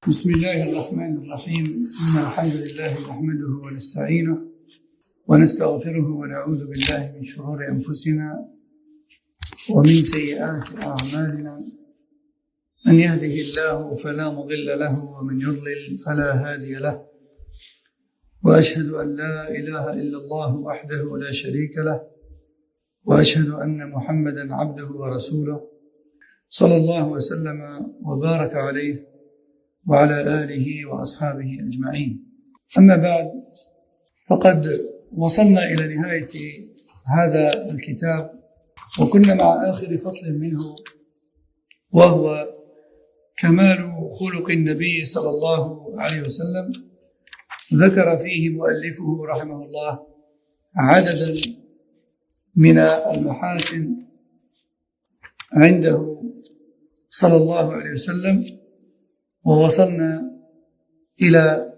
بسم الله الرحمن الرحيم. إن الحمد لله نحمده ونستعينه ونستغفره ونعوذ بالله من شرور أنفسنا ومن سيئات أعمالنا. من يهده الله فلا مضل له ومن يضلل فلا هادي له، وأشهد أن لا إله إلا الله وحده لا شريك له، وأشهد أن محمدا عبده ورسوله صلى الله وسلم وبارك عليه وعلى آله وأصحابه أجمعين. أما بعد، فقد وصلنا إلى نهاية هذا الكتاب، وكنا مع آخر فصل منه، وهو كمال خلق النبي صلى الله عليه وسلم. ذكر فيه مؤلفه رحمه الله عددا من المحاسن عنده صلى الله عليه وسلم، ووصلنا إلى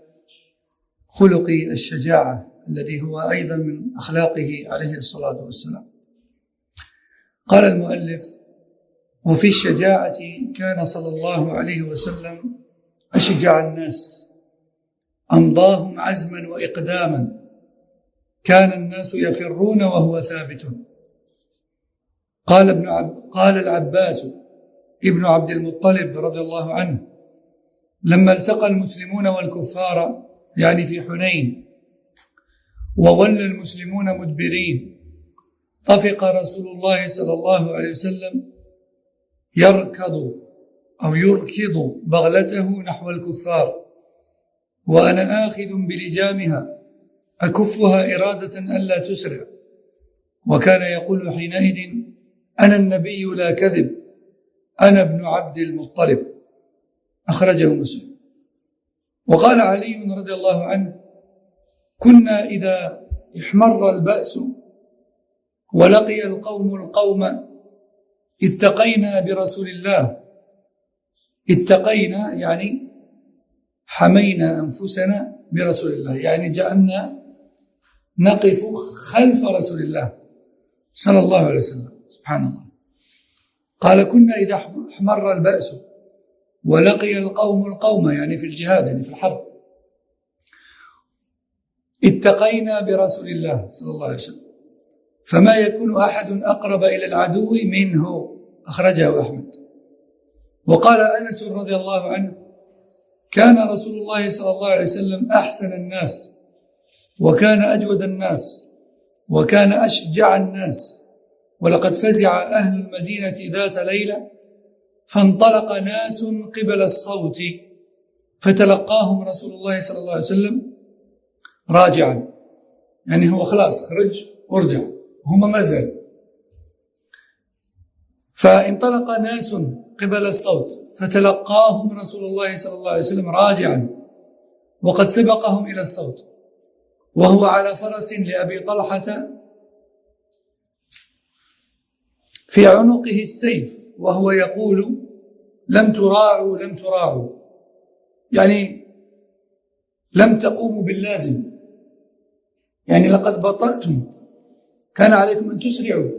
خلق الشجاعة الذي هو أيضا من أخلاقه عليه الصلاة والسلام. قال المؤلف: وفي الشجاعة كان صلى الله عليه وسلم أشجع الناس، أمضاهم عزما وإقداما، كان الناس يفرون وهو ثابت. قال العباس ابن عبد المطلب رضي الله عنه: لما التقى المسلمون والكفار، يعني في حنين، وولى المسلمون مدبرين، طفق رسول الله صلى الله عليه وسلم يركض بغلته نحو الكفار، وأنا آخذ بلجامها أكفها إرادة ألا تسرع. وكان يقول حينئذ: أنا النبي لا كذب، أنا ابن عبد المطلب. أخرجه مسلم. وقال علي رضي الله عنه: كنا إذا احمر البأس ولقي القوم القوم اتقينا برسول الله. اتقينا يعني حمينا أنفسنا برسول الله، يعني جعلنا نقف خلف رسول الله صلى الله عليه وسلم. سبحان الله. قال: كنا إذا احمر البأس ولقي القوم القوم، يعني في الجهاد، يعني في الحرب، اتقينا برسول الله صلى الله عليه وسلم، فما يكون أحد أقرب إلى العدو منه. أخرجه أحمد. وقال أنس رضي الله عنه: كان رسول الله صلى الله عليه وسلم أحسن الناس، وكان أجود الناس، وكان أشجع الناس. ولقد فزع أهل المدينة ذات ليلة، فانطلق ناس قبل الصوت، فتلقاهم رسول الله صلى الله عليه وسلم راجعا، يعني هو خلاص خرج ورجع، هم ما زال. فانطلق ناس قبل الصوت فتلقاهم رسول الله صلى الله عليه وسلم راجعا، وقد سبقهم إلى الصوت، وهو على فرس لأبي طلحة في عنقه السيف، وهو يقول: لم تراعوا لم تراعوا، يعني لم تقوموا باللازم، يعني لقد بطأتم، كان عليكم أن تسرعوا.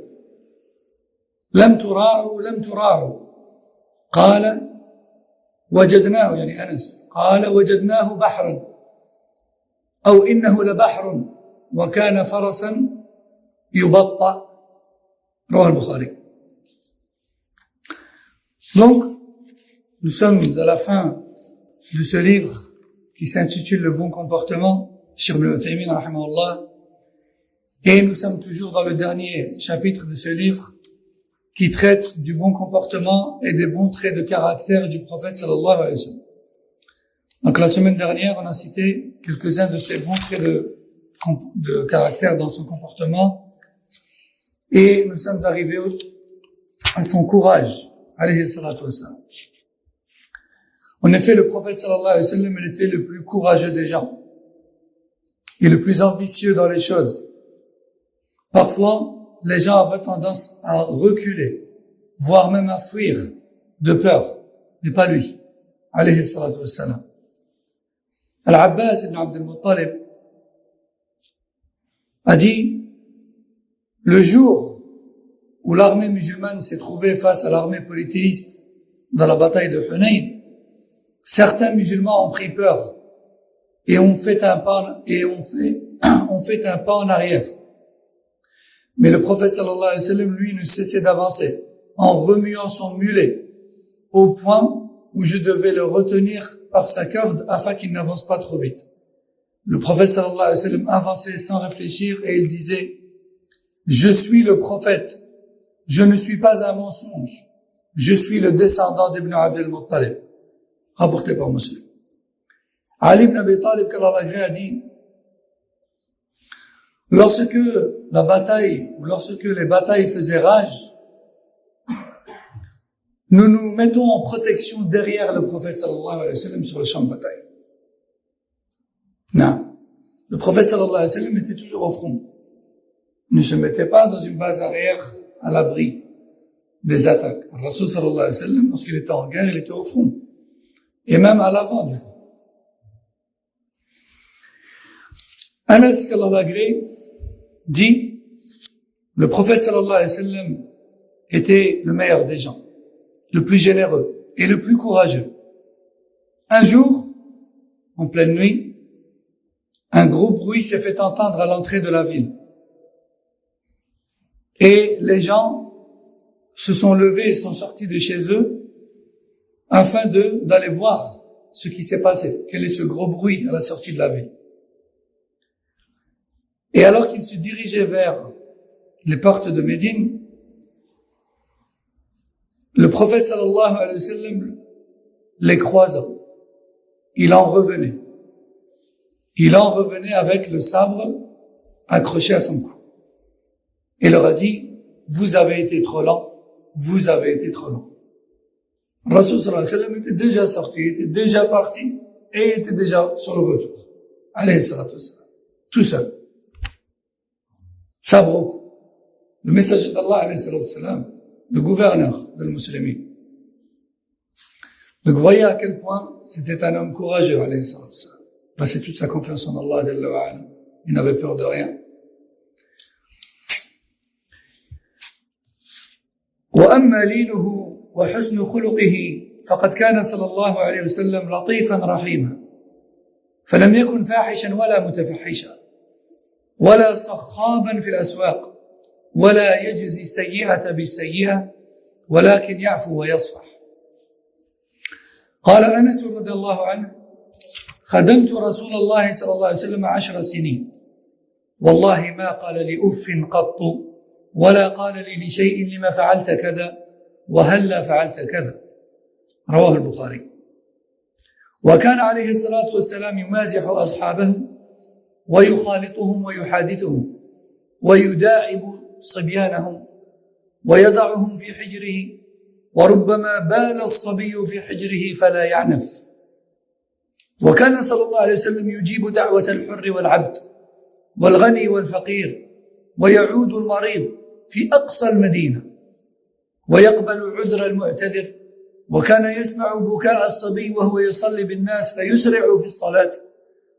لم تراعوا لم تراعوا. قال: وجدناه، يعني أنس قال: وجدناه بحرا، أو إنه لبحر، وكان فرسا يبطأ. رواه البخاري. Donc, nous sommes à la fin de ce livre qui s'intitule Le bon comportement, Cheikh Ibn Uthaymin rahimahullah, et nous sommes toujours dans le dernier chapitre de ce livre qui traite du bon comportement et des bons traits de caractère du prophète sallallahu alayhi wa sallam. Donc la semaine dernière, on a cité quelques-uns de ces bons traits de caractère dans son comportement, et nous sommes arrivés à son courage, alayhi salatu wassalam. En effet, le prophète sallallahu alayhi wa sallam, il était le plus courageux des gens et le plus ambitieux dans les choses. Parfois, les gens avaient tendance à reculer, voire même à fuir de peur, mais pas lui, alayhi salatu wassalam. Al-Abbas ibn Abd al-Muttalib a dit: le jour où l'armée musulmane s'est trouvée face à l'armée polythéiste dans la bataille de Hunayn, certains musulmans ont pris peur et ont fait un pas en arrière. Mais le prophète sallallahu alayhi wa sallam, lui, ne cessait d'avancer en remuant son mulet au point où je devais le retenir par sa corde afin qu'il n'avance pas trop vite. Le prophète sallallahu alayhi wa sallam avançait sans réfléchir et il disait: je suis le prophète, je ne suis pas un mensonge, je suis le descendant d'Ibn Abdel Muttalib. Rapporté par Muslim. Ali ibn Abi Talib, qu'Allah a dit, lorsque les batailles faisaient rage, nous nous mettons en protection derrière le prophète sallallahu alayhi wa sallam sur le champ de bataille. Non. Le prophète sallallahu alayhi wa sallam était toujours au front. Il ne se mettait pas dans une base arrière à l'abri des attaques. Le Rasul sallallahu alayhi wa sallam, lorsqu'il était en guerre, il était au front. Et même à l'avant du front. Anas, qu'Allah l'agrée, dit, le prophète sallallahu alayhi wa sallam était le meilleur des gens, le plus généreux et le plus courageux. Un jour, en pleine nuit, un gros bruit s'est fait entendre à l'entrée de la ville. Et les gens se sont levés et sont sortis de chez eux afin d'aller voir ce qui s'est passé. Quel est ce gros bruit à la sortie de la ville? Et alors qu'ils se dirigeaient vers les portes de Médine, le prophète sallallahu alayhi wa sallam les croisa. Il en revenait. Il en revenait avec le sabre accroché à son cou. Et leur a dit: vous avez été trop lent, vous avez été trop lent. Rasul sallallahu alayhi wa sallam était déjà sorti, était déjà parti et était déjà sur le retour. Alayhi salatu wassalam. Tout seul. Sabre au cou. Le messager d'Allah, alayhi salatu wassalam, le gouverneur des musulmans. Donc voyez à quel point c'était un homme courageux, alayhi salatu wassalam. Passait toute sa confiance en Allah, jalla wa ala. Il n'avait peur de rien. وأما لينه وحسن خلقه فقد كان صلى الله عليه وسلم لطيفا رحيما فلم يكن فاحشا ولا متفحشا ولا صخابا في الأسواق ولا يجزي السيئة بالسيئة ولكن يعفو ويصفح. قال أنس رضي الله عنه: خدمت رسول الله صلى الله عليه وسلم 10 سنين والله ما قال لي أف قط ولا قال لي لشيء لما فعلت كذا وهلا فعلت كذا. رواه البخاري. وكان عليه الصلاة والسلام يمازح أصحابه ويخالطهم ويحادثهم ويداعب صبيانهم ويضعهم في حجره وربما بال الصبي في حجره فلا يعنف. وكان صلى الله عليه وسلم يجيب دعوة الحر والعبد والغني والفقير ويعود المريض في أقصى المدينة ويقبل عذر المعتذر وكان يسمع بكاء الصبي وهو يصلي بالناس فيسرع في الصلاة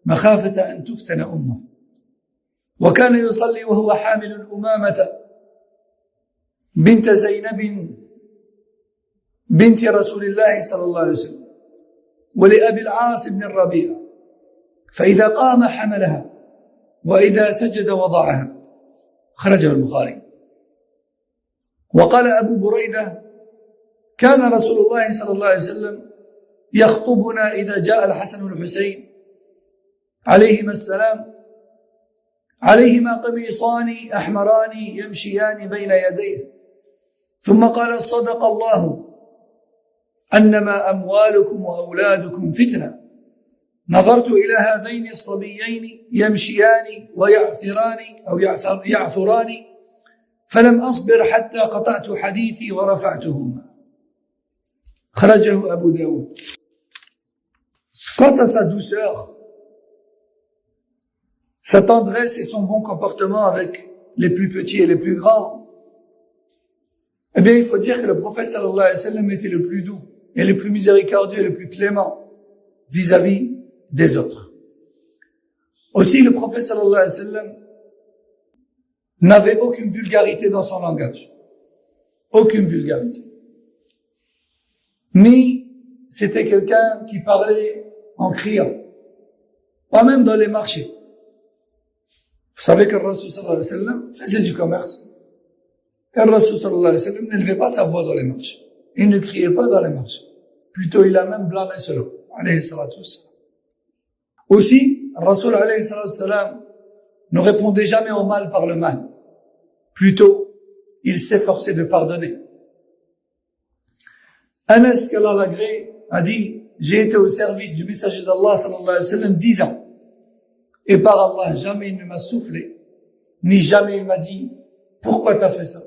مخافة أن تفتن أمه وكان يصلي وهو حامل أمامة بنت زينب بنت رسول الله صلى الله عليه وسلم ولأبي العاص بن الربيع فإذا قام حملها وإذا سجد وضعها. خرجه البخاري. وقال أبو بريدة: كان رسول الله صلى الله عليه وسلم يخطبنا إذا جاء الحسن والحسين عليهما السلام عليهما قميصان أحمران يمشيان بين يديه ثم قال: صدق الله أنما أموالكم وأولادكم فتنة نظرت إلى هذين الصبيين يمشيان ويعثران أو يعثران فلم أصبر حتى قطعت حديثي ورفعتهما. خرجه أبو داود. Quant à sa douceur, sa tendresse et son bon comportement avec les plus petits et les plus grands, eh bien, il faut dire que le prophète sallallahu alayhi wa sallam était le plus doux et le plus miséricordieux et le plus clément vis-à-vis des autres. Aussi, le prophète sallallahu alayhi wa sallam n'avait aucune vulgarité dans son langage. Aucune vulgarité. Ni c'était quelqu'un qui parlait en criant, pas même dans les marchés. Vous savez que le Rasoul sallallahu alayhi wa sallam faisait du commerce. Et le Rasoul sallallahu alayhi wa sallam n'élevait pas sa voix dans les marchés. Il ne criait pas dans les marchés. Plutôt, il a même blâmé cela. Alayhi salatu wassalam. Aussi, le Rasoul alayhi salatu wassalam ne répondait jamais au mal par le mal. Plutôt, il s'efforçait de pardonner. Anas, qu'Allah l'agrée, a dit, j'ai été au service du messager d'Allah sallallahu alayhi wa sallam 10 ans. Et par Allah, jamais il ne m'a soufflé, ni jamais il m'a dit, pourquoi t'as fait ça?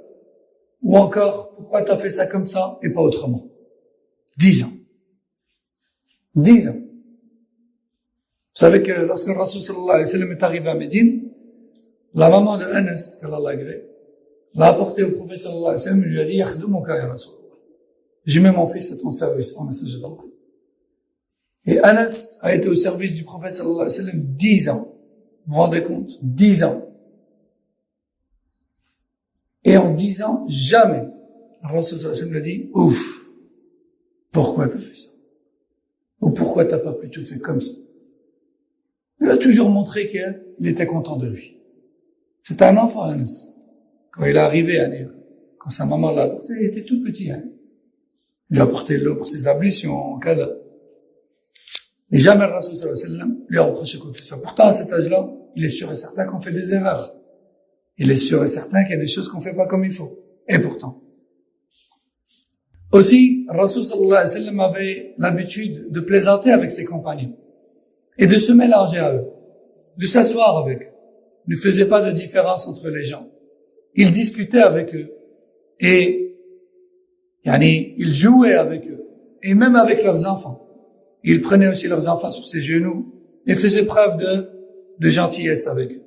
Ou encore, pourquoi t'as fait ça comme ça et pas autrement? 10 ans. 10 ans. Vous savez que lorsque le Rasoul sallallahu alayhi wa sallam est arrivé à Médine, la maman de Anas, qu'Allah l'agrée, l'a apporté au prophète sallallahu alayhi wa sallam et lui a dit, yakhdumuka ya Rasulullah. Je mets mon fils à ton service, en messager d'Allah. Et Anas a été au service du prophète sallallahu alayhi wa sallam 10 ans. Vous vous rendez compte? 10 ans. Et en 10 ans, jamais, le Rasoul sallallahu alayhi wa sallam lui a dit, ouf, pourquoi t'as fait ça? Ou pourquoi t'as pas plutôt fait comme ça? Il a toujours montré qu'il était content de lui. C'était un enfant, Anas. Quand il est arrivé à Néa, quand sa maman l'a apporté, il était tout petit. Hein. Il a apporté l'eau pour ses ablutions, en cas de... Et jamais le Rasoul sallallahu alayhi wa sallam lui a reproché quoi que ce soit. Pourtant, à cet âge-là, il est sûr et certain qu'on fait des erreurs. Il est sûr et certain qu'il y a des choses qu'on fait pas comme il faut. Et pourtant. Aussi, le Rasoul sallallahu alayhi wa sallam avait l'habitude de plaisanter avec ses compagnons. Et de se mélanger à eux. De s'asseoir avec eux. Il ne faisait pas de différence entre les gens. Il discutait avec eux. Et, il jouait avec eux. Et même avec leurs enfants. Il prenait aussi leurs enfants sur ses genoux et faisait preuve de gentillesse avec eux.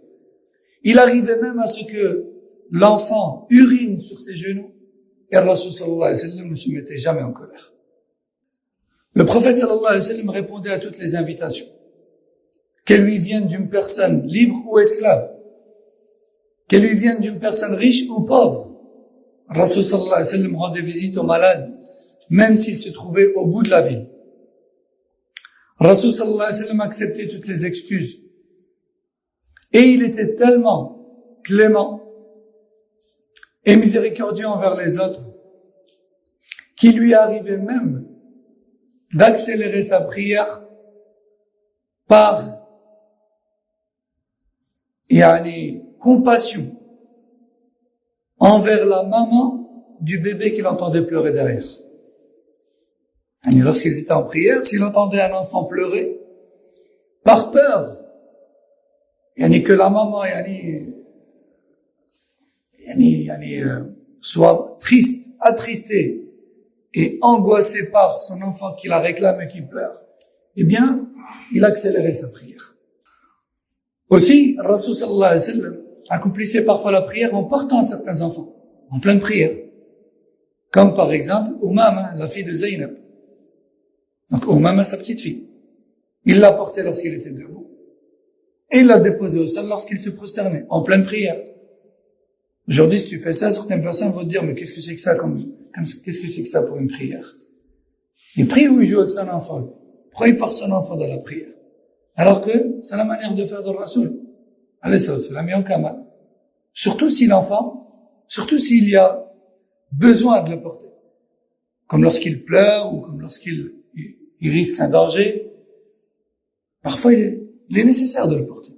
Il arrivait même à ce que l'enfant urine sur ses genoux et le Rasoul sallallahu alayhi wa sallam ne se mettait jamais en colère. Le prophète sallallahu alayhi wa sallam répondait à toutes les invitations, qu'elles lui viennent d'une personne libre ou esclave, qu'elles lui viennent d'une personne riche ou pauvre. Le Rasoul sallallahu alayhi wa sallam rendait visite aux malades, même s'ils se trouvaient au bout de la ville. Rasoul sallallahu alayhi wa sallam acceptait toutes les excuses. Et il était tellement clément et miséricordieux envers les autres qu'il lui arrivait même d'accélérer sa prière par compassion envers la maman du bébé qu'il entendait pleurer derrière. Lorsqu'ils étaient en prière, s'il entendait un enfant pleurer, par peur, que la maman soit triste, attristée et angoissée par son enfant qui la réclame et qui pleure, eh bien, il accélérait sa prière. Aussi, Rasoul sallallahu alayhi wa sallam accomplissait parfois la prière en portant certains enfants, en pleine prière. Comme par exemple, Umama, la fille de Zaynab. Donc, Umama, sa petite fille. Il l'a portée lorsqu'il était debout. Et il l'a déposée au sol lorsqu'il se prosternait, en pleine prière. Aujourd'hui, si tu fais ça, certaines personnes vont te dire, mais qu'est-ce que c'est que ça qu'est-ce que c'est que ça pour une prière? Il prie ou il joue avec son enfant? Pourquoi il porte son enfant dans la prière? Alors que c'est la manière de faire de Rasoul. Alayhi salam, et en kamal. Surtout s'il y a besoin de le porter. Comme lorsqu'il pleure ou comme lorsqu'il risque un danger. Parfois, il est nécessaire de le porter.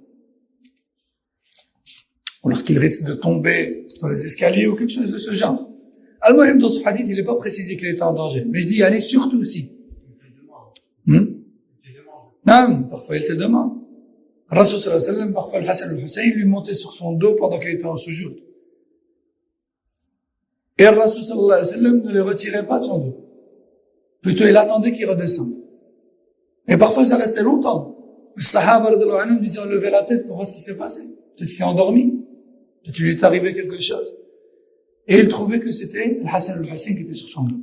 Ou lorsqu'il risque de tomber dans les escaliers ou quelque chose de ce genre. Al-Muhim, dans ce hadith, il n'est pas précisé qu'il était en danger. Mais il dit, allez, surtout si. Non, parfois il te demande. Rasoul sallallahu alayhi wa sallam, parfois le Hassan al-Hussein lui montait sur son dos pendant qu'il était en sujoud. Et Rasoul sallallahu alayhi wa sallam ne le retirait pas de son dos. Plutôt, il attendait qu'il redescende. Et parfois, ça restait longtemps. Le Sahaba, radhiyallahu anhum, disait, on levait la tête pour voir ce qui s'est passé. Peut-être qu'il s'est endormi. Peut-être qu'il lui est arrivé quelque chose. Et il trouvait que c'était le Hassan al-Hussein qui était sur son dos.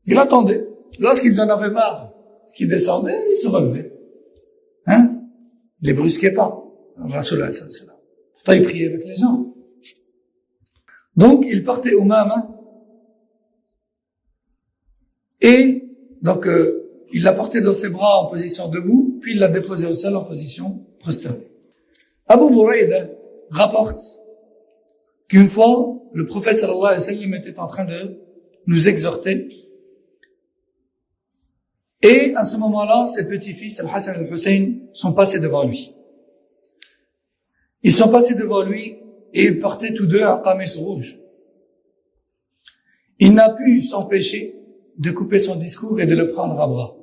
Il attendait. Lorsqu'ils en avaient marre, qu'il descendait, il se relevait. Il les brusquait pas. Rasulullah sallallahu alayhi wa sallam. Pourtant, il priait avec les gens. Donc, il portait Umama. Et, donc, il l'a porté dans ses bras en position debout, puis il l'a déposé au sol en position prosternée. Abu Burayda rapporte qu'une fois, le prophète sallallahu alayhi wa sallam était en train de nous exhorter. Et à ce moment-là, ses petits-fils, Al-Hassan et Al-Hussein, sont passés devant lui. Ils sont passés devant lui et ils portaient tous deux un qamis rouge. Il n'a pu s'empêcher de couper son discours et de le prendre à bras.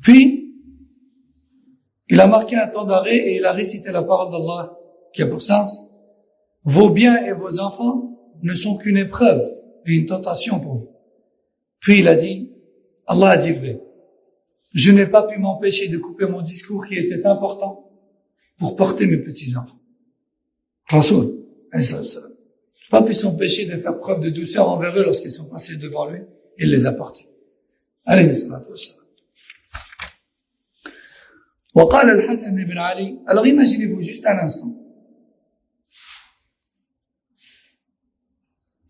Puis, il a marqué un temps d'arrêt et il a récité la parole d'Allah qui a pour sens: vos biens et vos enfants ne sont qu'une épreuve et une tentation pour vous. Puis il a dit: Allah a dit vrai. Je n'ai pas pu m'empêcher de couper mon discours qui était important pour porter mes petits-enfants. Rasoul, pas pu s'empêcher de faire preuve de douceur envers eux lorsqu'ils sont passés devant lui et il les a portés. Alayhi salatu wassalam. وقال الحسن بن علي, alors imaginez-vous juste un instant.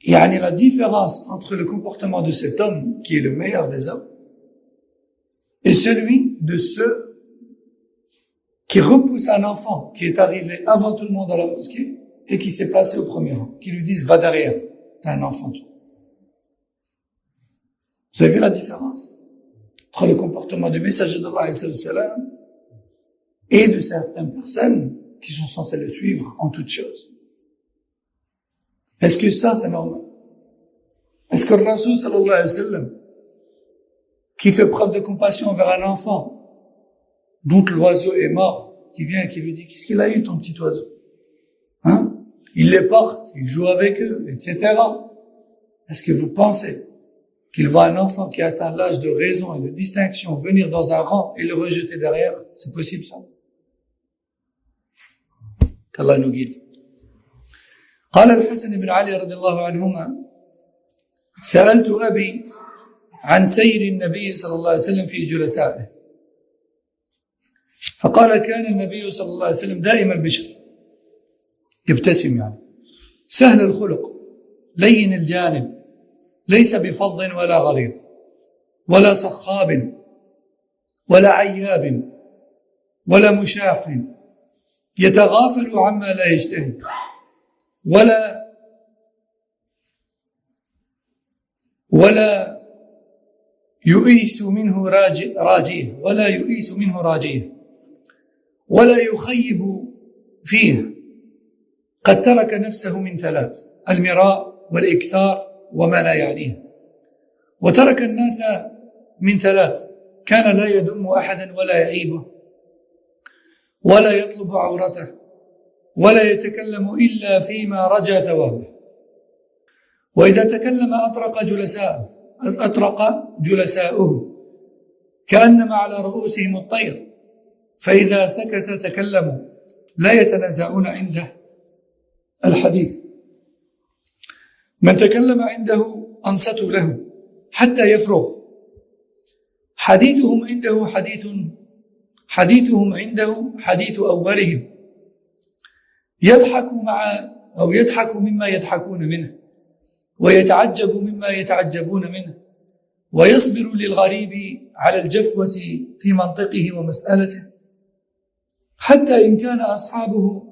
Il y a la différence entre le comportement de cet homme, qui est le meilleur des hommes, et celui de ceux qui repoussent un enfant qui est arrivé avant tout le monde à la mosquée et qui s'est placé au premier rang, qui lui disent: va derrière, t'as un enfant toi. Vous avez vu la différence entre le comportement du messager d'Allah et de certaines personnes qui sont censées le suivre en toutes choses? Est-ce que ça, c'est normal? Est-ce que le Rasoul sallallahu alayhi wa sallam, qui fait preuve de compassion envers un enfant dont l'oiseau est mort, qui vient et qui lui dit: qu'est-ce qu'il a eu ton petit oiseau? Il les porte, il joue avec eux, etc. Est-ce que vous pensez qu'il voit un enfant qui atteint l'âge de raison et de distinction venir dans un rang et le rejeter derrière? C'est possible ça? Qu'Allah nous guide. قال الحسن بن علي رضي الله عنهما: سألت أبي عن سير النبي صلى الله عليه وسلم في جلسائه فقال: كان النبي صلى الله عليه وسلم دائم البشر، يبتسم سهل الخلق، لين الجانب، ليس بفظ ولا غليظ ولا صخاب ولا عياب ولا مشاح، يتغافل عما لا يشتهي ولا يؤيس منه راجيه ولا يخيب فيه. قد ترك نفسه من ثلاث: المراء والإكثار وما لا يعنيه. وترك الناس من ثلاث: كان لا يذم أحدا ولا يعيبه ولا يطلب عورته ولا يتكلم إلا فيما رجا ثوابه. وإذا تكلم أطرق جلساؤه كأنما على رؤوسهم الطير، فإذا سكت تكلموا لا يتنازعون عنده الحديث. من تكلم عنده أنصتوا له حتى يفرغ. حديثهم عنده حديث أولهم، يضحك مما يضحكون منه ويتعجب مما يتعجبون منه، ويصبر للغريب على الجفوة في منطقه ومسألته، حتى إن كان أصحابه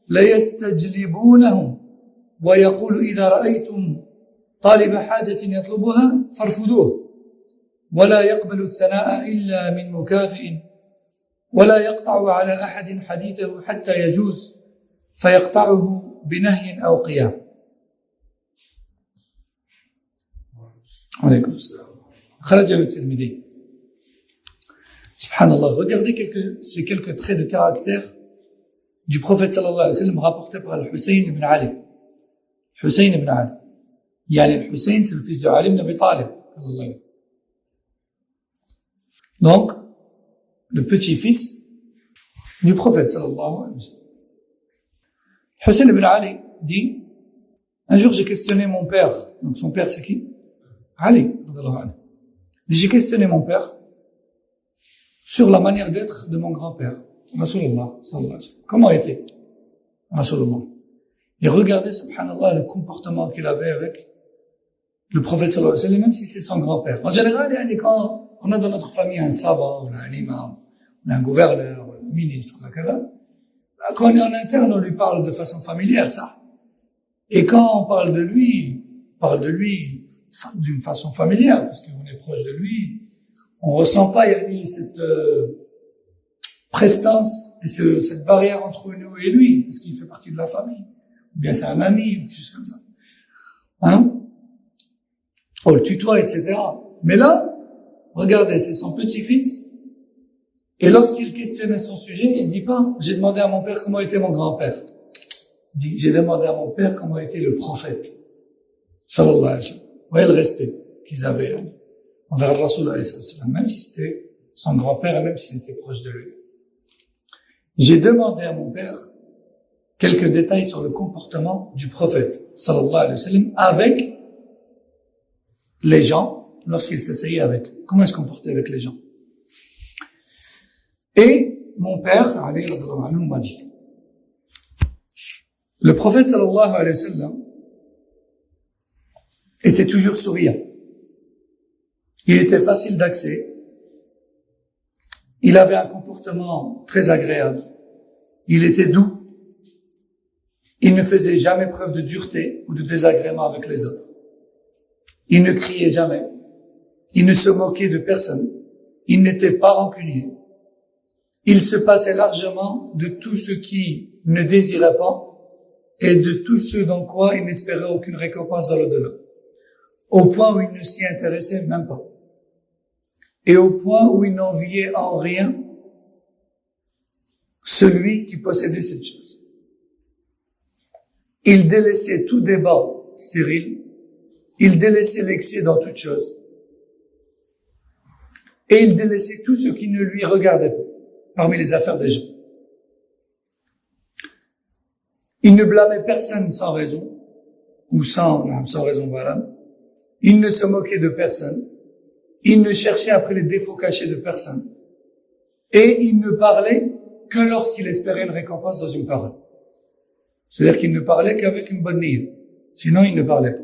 ليستجلبونه، ويقول: إذا رأيتم طالب حاجة يطلبها فارفضوه، ولا يقبل الثناء إلا من مكافئ، ولا يقطع على أحد حديثه حتى يجوز فيقطعه بنهي أو قيام. عليكم السلام. خرجه الترمذي. Subhanallah. Regardez ces quelques traits de caractère du prophète sallallahu alayhi wa sallam rapportés par Al-Hussein ibn Ali. Hussein ibn Ali. Al-Hussein, c'est le fils de Ali ibn Abi Talib. Donc, le petit-fils du prophète sallallahu alayhi wa sallam. Hussein ibn Ali dit: un jour j'ai questionné mon père. Donc son père c'est qui? Ali. J'ai questionné mon père sur la manière d'être de mon grand-père, Rasulullah sallallahu alayhi wa sallam. Comment était Rasulullah? Et regardez, subhanallah, le comportement qu'il avait avec le prophète sallallahu alayhi wa sallam, même si c'est son grand-père. En général, quand on a dans notre famille un savant, on a un imam, on a un gouverneur, un ministre, on a quelqu'un. Quand on est en interne, on lui parle de façon familière, ça. Et quand on parle de lui d'une façon familière, parce qu'on est proche de lui, on ressent pas, cette prestance et cette barrière entre nous et lui, parce qu'il fait partie de la famille. Ou bien c'est un ami, ou quelque chose comme ça. On le tutoie, etc. Mais là, regardez, c'est son petit-fils. Et lorsqu'il questionnait son sujet, il dit pas, j'ai demandé à mon père comment était mon grand-père. Il dit, j'ai demandé à mon père comment était le prophète. Sallallahu alayhi wa sallam. Vous voyez le respect qu'ils avaient envers le Rasul alayhi wa sallam, même si c'était son grand-père et même s'il était proche de lui. J'ai demandé à mon père quelques détails sur le comportement du prophète, sallallahu alayhi wa sallam, avec les gens, lorsqu'il s'asseyait avec eux. Comment il se comportait avec les gens? Et mon père, alayhi wa sallam, m'a dit, le prophète, sallallahu alayhi wa sallam, était toujours souriant. Il était facile d'accès. Il avait un comportement très agréable. Il était doux. Il ne faisait jamais preuve de dureté ou de désagrément avec les autres. Il ne criait jamais. Il ne se moquait de personne. Il n'était pas rancunier. Il se passait largement de tout ce qui ne désirait pas et de tout ce dans quoi il n'espérait aucune récompense dans l'au-delà. Au point où il ne s'y intéressait même pas. Et au point où il n'enviait en rien celui qui possédait cette chose. Il délaissait tout débat stérile. Il délaissait l'excès dans toute chose. Et il délaissait tout ce qui ne lui regardait pas, parmi les affaires des gens. Il ne blâmait personne sans raison, ou sans raison valable. Il ne se moquait de personne. Il ne cherchait après les défauts cachés de personne. Et il ne parlait que lorsqu'il espérait une récompense dans une parole. C'est-à-dire qu'il ne parlait qu'avec une bonne niyyah. Sinon, il ne parlait pas.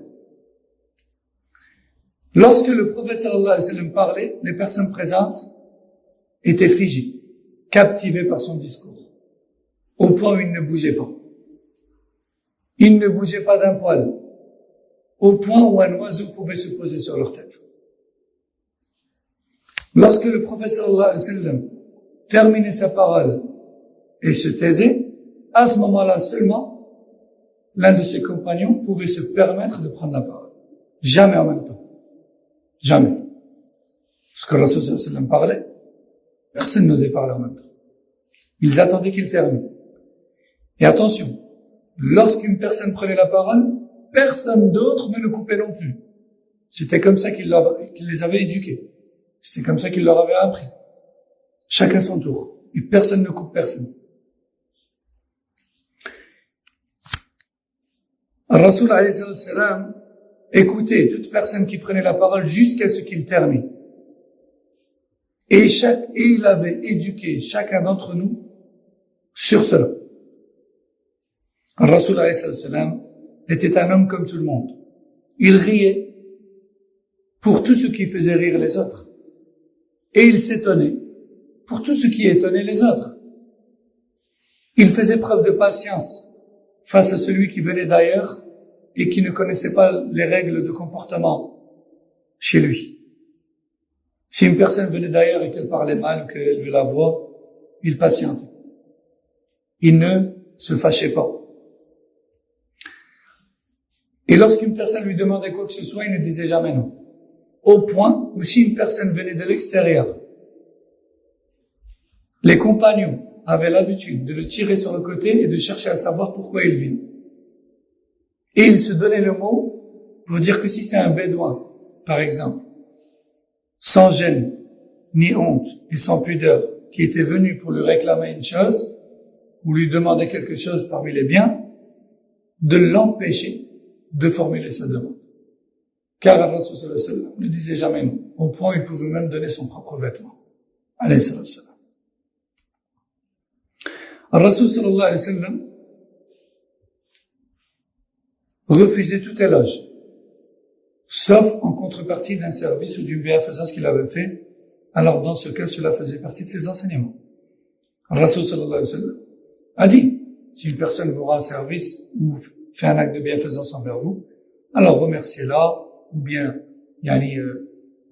Lorsque le prophète sallallahu alayhi wa sallam parlait, les personnes présentes étaient figées, captivées par son discours, au point où il ne bougeait pas. Il ne bougeait pas d'un poil, au point où un oiseau pouvait se poser sur leur tête. Lorsque le prophète sallallahu alayhi wa sallam terminait sa parole et se taisait, à ce moment-là seulement, l'un de ses compagnons pouvait se permettre de prendre la parole. Jamais en même temps. Jamais. Parce que le Rasul sallallahu alayhi wa sallam parlait, personne n'osait parler en même temps. Ils attendaient qu'il termine. Et attention, lorsqu'une personne prenait la parole, personne d'autre ne le coupait non plus. C'était comme ça qu'il les avait éduqués. C'était comme ça qu'il leur avait appris. Chacun son tour. Et personne ne coupe personne. Rasul alayhi salam écoutait toute personne qui prenait la parole jusqu'à ce qu'il termine. Et il avait éduqué chacun d'entre nous sur cela. Rasul alayhi salam était un homme comme tout le monde. Il riait pour tout ce qui faisait rire les autres. Et il s'étonnait pour tout ce qui étonnait les autres. Il faisait preuve de patience face à celui qui venait d'ailleurs et qui ne connaissait pas les règles de comportement chez lui. Si une personne venait d'ailleurs et qu'elle parlait mal ou qu'elle élevait la voix, il patientait. Il ne se fâchait pas. Et lorsqu'une personne lui demandait quoi que ce soit, il ne disait jamais non. Au point où si une personne venait de l'extérieur, les compagnons avaient l'habitude de le tirer sur le côté et de chercher à savoir pourquoi il vient. Et il se donnait le mot pour dire que si c'est un bédouin, par exemple, sans gêne, ni honte, et sans pudeur, qui était venu pour lui réclamer une chose, ou lui demander quelque chose parmi les biens, de l'empêcher de formuler sa demande. Car le Rasul sallallahu alayhi wa sallam ne disait jamais non, au point où il pouvait même donner son propre vêtement. Alayhi sallam. Le Rasul sallallahu alayhi wa sallam refusait tout éloge, sauf en contrepartie d'un service ou d'une bienfaisance qu'il avait fait alors dans ce cas, cela faisait partie de ses enseignements. Rasul sallallahu alayhi wa sallam a dit, si une personne vous rend service ou fait un acte de bienfaisance envers vous, alors remerciez-la, ou bien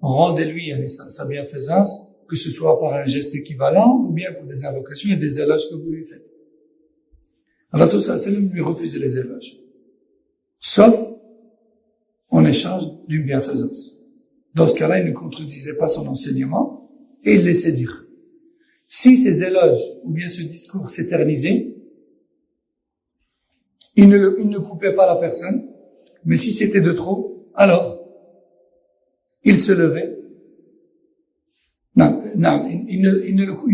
rendez-lui sa bienfaisance, que ce soit par un geste équivalent, ou bien pour des invocations et des éloges que vous lui faites. Rasul sallallahu alayhi wa sallam lui refusait les éloges, sauf en échange d'une bienfaisance. Dans ce cas-là, il ne contredisait pas son enseignement et il laissait dire. Si ces éloges ou bien ce discours s'éternisait, il ne coupait pas la personne, mais si c'était de trop, alors il se levait. Il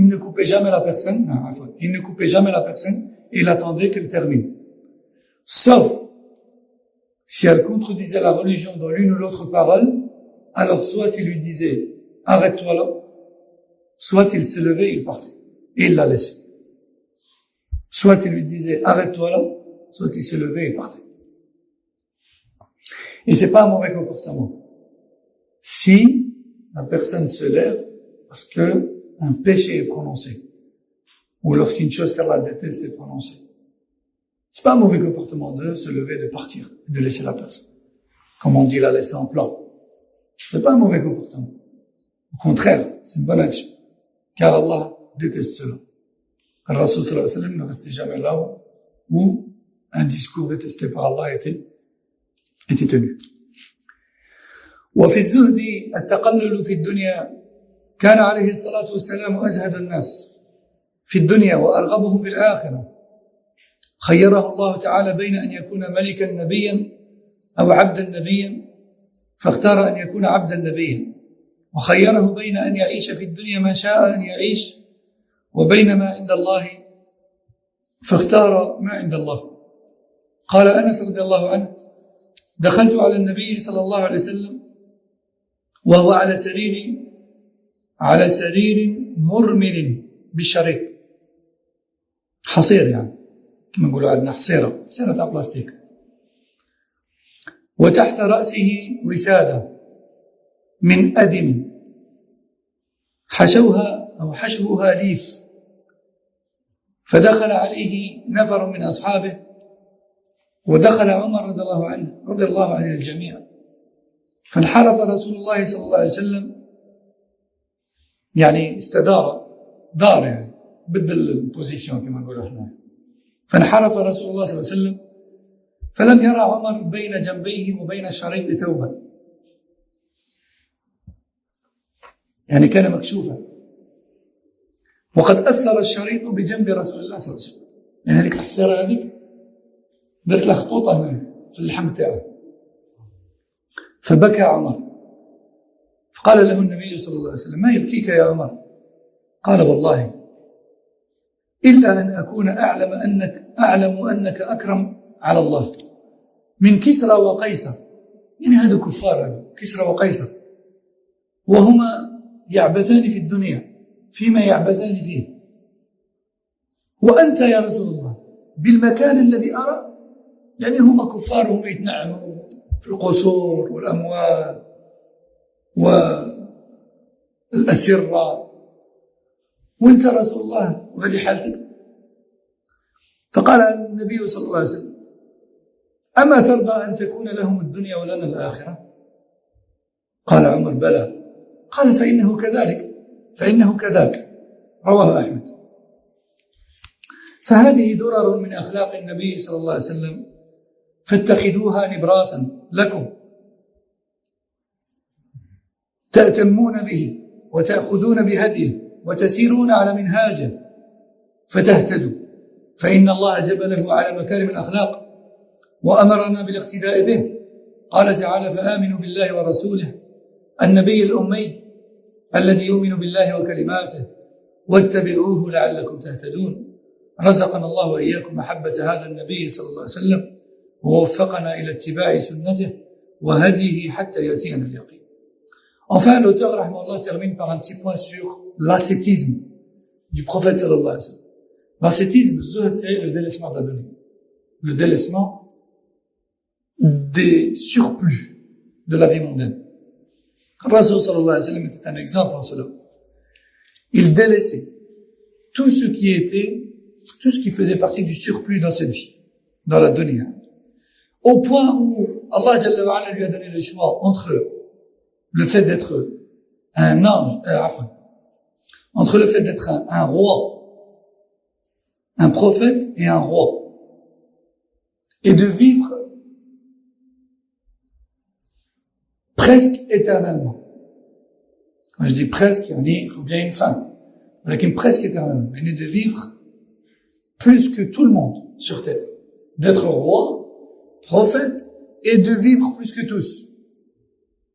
ne coupait jamais la personne. Il ne coupait jamais la personne et il attendait qu'elle termine. Sauf si elle contredisait la religion dans l'une ou l'autre parole, alors soit il lui disait « arrête-toi là », soit il se levait et il partait. Et il la laissait. Soit il lui disait « arrête-toi là », soit il se levait et il partait. Et c'est pas un mauvais comportement. Si la personne se lève parce que un péché est prononcé, ou lorsqu'une chose qu'Allah déteste est prononcée, c'est pas un mauvais comportement de se lever, de partir, de laisser la personne. Comme on dit, la laisser en plan. C'est pas un mauvais comportement. Au contraire, c'est une bonne action. Car Allah déteste cela. Le Rasul sallallahu alayhi wa sallam ne restait jamais là où un discours détesté par Allah était tenu. وفي الزهد التقلل في الدنيا كان عليه الصلاة والسلام أزهد الناس في الدنيا وأرغبهم في الآخرة خيره الله تعالى بين أن يكون ملكا نبيا أو عبدا نبيا فاختار أن يكون عبدا نبيا وخيره بين أن يعيش في الدنيا ما شاء أن يعيش وبين ما عند الله فاختار ما عند الله. قال أنس رضي الله عنه دخلت على النبي صلى الله عليه وسلم وهو على سرير مرمل بالشريط حصير يعني كما نقولوا عندنا حصيرة تاع بلاستيك وتحت رأسه وسادة من أدم حشوها ليف فدخل عليه نفر من أصحابه ودخل عمر رضي الله عن الجميع فانحرف رسول الله صلى الله عليه وسلم يعني استدار دار يعني بدل البوزيسيون كما نقولوا احنا فانحرف رسول الله صلى الله عليه وسلم فلم يرى عمر بين جنبيه وبين الشريط ثوبا يعني كان مكشوفا وقد أثر الشريط بجنب رسول الله صلى الله عليه وسلم يعني هذيك الحصيرة هذيك درت له خطوطة هنا في اللحم تاعه فبكى عمر فقال له النبي صلى الله عليه وسلم ما يبكيك يا عمر؟ قال والله إلا أن أكون أعلم أنك أكرم على الله من كسرى وقيصر يعني هذا كفار كسرى وقيصر وهما يعبثان في الدنيا فيما يعبثان فيه وأنت يا رسول الله بالمكان الذي أرى يعني هما كفار هم يتنعموا في القصور والأموال والأسرة وانت رسول الله وهذه حالتك. فقال النبي صلى الله عليه وسلم أما ترضى أن تكون لهم الدنيا ولنا الآخرة؟ قال عمر بلى. قال فإنه كذاك رواه أحمد. فهذه درر من أخلاق النبي صلى الله عليه وسلم فاتخذوها نبراسا لكم تأتمون به وتأخذون بهديه وتسيرون على منهاجه فتهتدوا فإن الله جبله على مكارم الأخلاق وأمرنا بالاقتداء به. قال تعالى فآمنوا بالله ورسوله النبي الأمي الذي يؤمن بالله وكلماته واتبعوه لعلكم تهتدون. رزقنا الله وإياكم محبة هذا النبي صلى الله عليه وسلم ووفقنا إلى اتباع سنته وهديه حتى يأتينا اليقين. Enfin, l'auteur, rahmahullah, termine par un petit point sur l'ascétisme du prophète sallallahu alayhi wa sallam. L'ascétisme, c'est le délaissement de la dunya, le délaissement des surplus de la vie mondaine. Rasul sallallahu alayhi wa sallam était un exemple en cela. il délaissait tout ce qui faisait partie du surplus dans cette vie, dans la dunya. Au point où Allah Jalla wa Ala lui a donné le choix entre le fait d'être un ange, entre le fait d'être un roi, un prophète et un roi, et de vivre presque éternellement. Quand je dis presque, il faut bien une fin, mais presque éternellement, et de vivre plus que tout le monde sur terre, d'être roi, prophète, et de vivre plus que tous.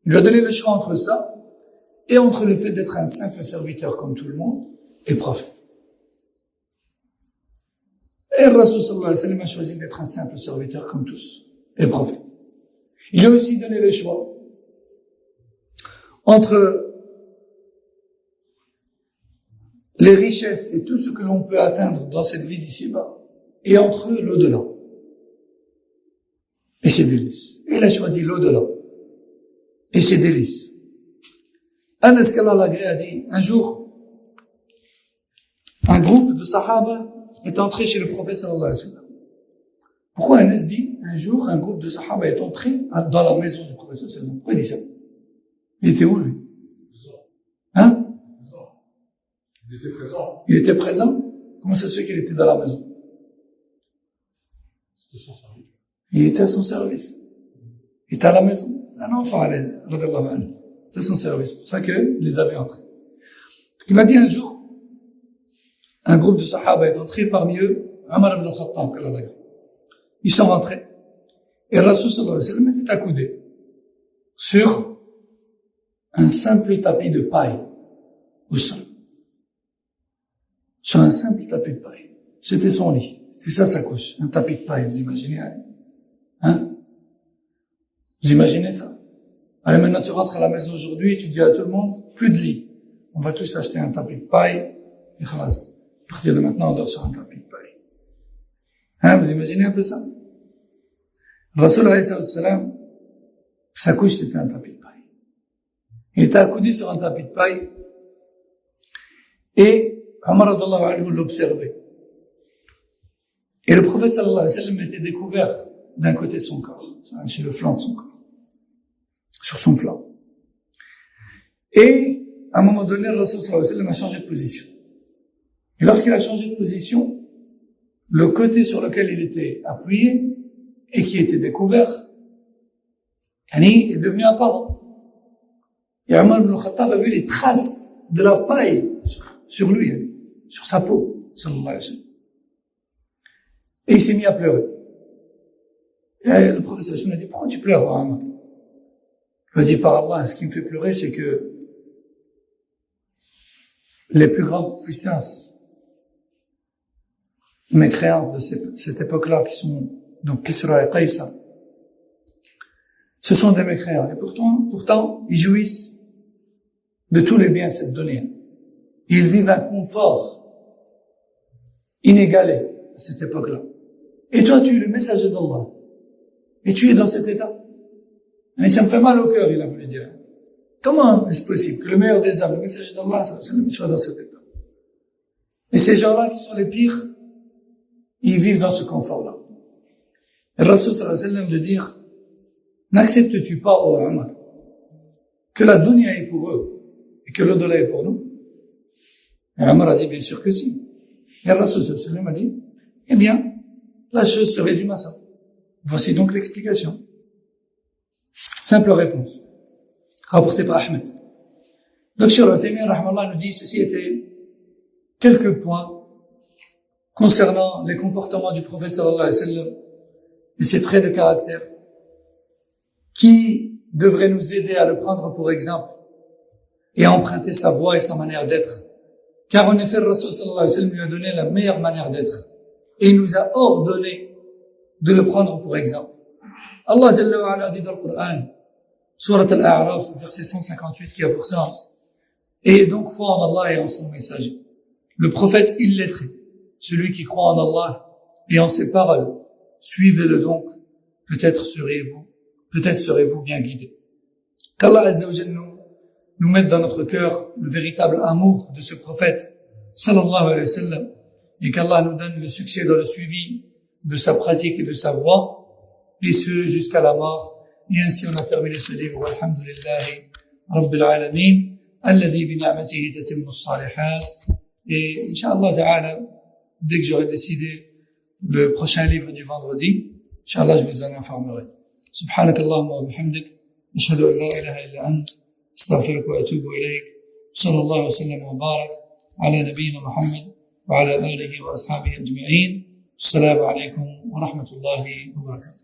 Il lui a donné le choix entre ça et entre le fait d'être un simple serviteur comme tout le monde et prophète. Et le Rasul sallallahu alayhi wa sallam a choisi d'être un simple serviteur comme tous et prophète. Il lui a aussi donné le choix entre les richesses et tout ce que l'on peut atteindre dans cette vie d'ici-bas et entre l'au-delà et ses délices. Et il a choisi l'au-delà et ses délices. Anas qu'Allah l'agrée a dit, un jour, un groupe de sahaba est entré chez le prophète sallallahu alayhi wa sallam. Pourquoi Anas dit, un jour, un groupe de sahaba est entré dans la maison du prophète sallallahu alayhi wa sallam? Pourquoi il dit ça? Il était où, lui? Hein? Il était présent. Il était présent? Comment ça se fait qu'il était dans la maison? C'était son service. Il était à son service. Il était à la maison. Un enfant, radiyallahu anhu. C'est son service. C'est pour ça qu'il les avait entrés. Il m'a dit un jour, un groupe de sahaba est entré, parmi eux, Omar ibn al-Khattab. Ils sont rentrés. Et Rasul sallallahu alayhi wa sallam était accoudé sur un simple tapis de paille au sol. Sur un simple tapis de paille. C'était son lit. C'était ça sa couche. Un tapis de paille, vous imaginez? Hein? Vous imaginez ça? Allez, maintenant tu rentres à la maison aujourd'hui et tu dis à tout le monde, plus de lit. On va tous acheter un tapis de paille et khalas. À partir de maintenant, on dort sur un tapis de paille. Hein, vous imaginez un peu ça? Rasul alayhi salam, sa couche c'était un tapis de paille. Il était accoudé sur un tapis de paille et Omar radiyallahu anhu l'observait. Et le prophète sallallahu alayhi wa sallam était découvert d'un côté de son corps, sur le flanc de son corps, sur son flanc. Et à un moment donné, le Rasul sallallahu alayhi wa sallam a changé de position. Et lorsqu'il a changé de position, le côté sur lequel il était appuyé et qui était découvert, est devenu apparent. Et Omar ibn al-Khattab a vu les traces de la paille sur lui, sur sa peau, sallallahu alayhi wa sallam. Et il s'est mis à pleurer. Et le professeur m'a dit, pourquoi tu pleures, Omar? Il m'a dit, par Allah, ce qui me fait pleurer, c'est que les plus grandes puissances mécréantes de cette époque-là, qui sont donc Kisra et Qaysar, ce sont des mécréants. Et pourtant, ils jouissent de tous les biens de cette donnée. Ils vivent un confort inégalé à cette époque-là. Et toi, tu es le messager d'Allah. Et tu es dans cet état. Et ça me fait mal au cœur, il a voulu dire. Comment est-ce possible que le meilleur des hommes, le messager d'Allah, soit dans cet état? Et ces gens-là qui sont les pires, ils vivent dans ce confort-là. Et le Rasul sallallahu alayhi wa sallam de dire, n'acceptes-tu pas, ô Omar, que la dunya est pour eux et que l'au-delà est pour nous? Et Omar a dit, bien sûr que si. Et le Rasul sallallahu alayhi wa sallam a dit, eh bien, la chose se résume à ça. Voici donc l'explication. Simple réponse. Rapporté par Ahmed. Donc, Cheikh Al-Uthaymin, rahmallah, nous dit, ceci était quelques points concernant les comportements du prophète sallallahu alayhi wa sallam et ses traits de caractère qui devraient nous aider à le prendre pour exemple et à emprunter sa voie et sa manière d'être. Car en effet, le Rasul sallallahu alayhi wa sallam lui a donné la meilleure manière d'être et il nous a ordonné de le prendre pour exemple. Allah Jalla wa Ala dit dans le Coran, Surat Al-A'raf, verset 158, qui a pour sens, et donc foi en Allah et en son messager. Le prophète illettré, celui qui croit en Allah et en ses paroles, suivez-le donc, peut-être serez-vous bien guidés. Qu'Allah Azza wa Jalla nous mette dans notre cœur le véritable amour de ce prophète, sallallahu alayhi wa sallam, et qu'Allah nous donne le succès dans le suivi de sa pratique et de sa voie, et ce jusqu'à la mort. Et ainsi on a terminé ce livre, walhamdulillahi rabbil alamin, alladhi bi ni'matihi tatimmu as-salihat. Et Inch'Allah ta'ala, dès que j'aurai décidé le prochain livre du vendredi, Inch'Allah, je vous en informerai. Subhanakallahumma wa bihamdik, ashhadu an la ilaha illa ant, astaghfiruka wa atubu ilayk. Sallallahu wa sallam wa barak ala nabiyyina Muhammad wa ala alihi wa ashabihi ajma'in. Assalamu alaykum wa rahmatullahi wa barakatuh.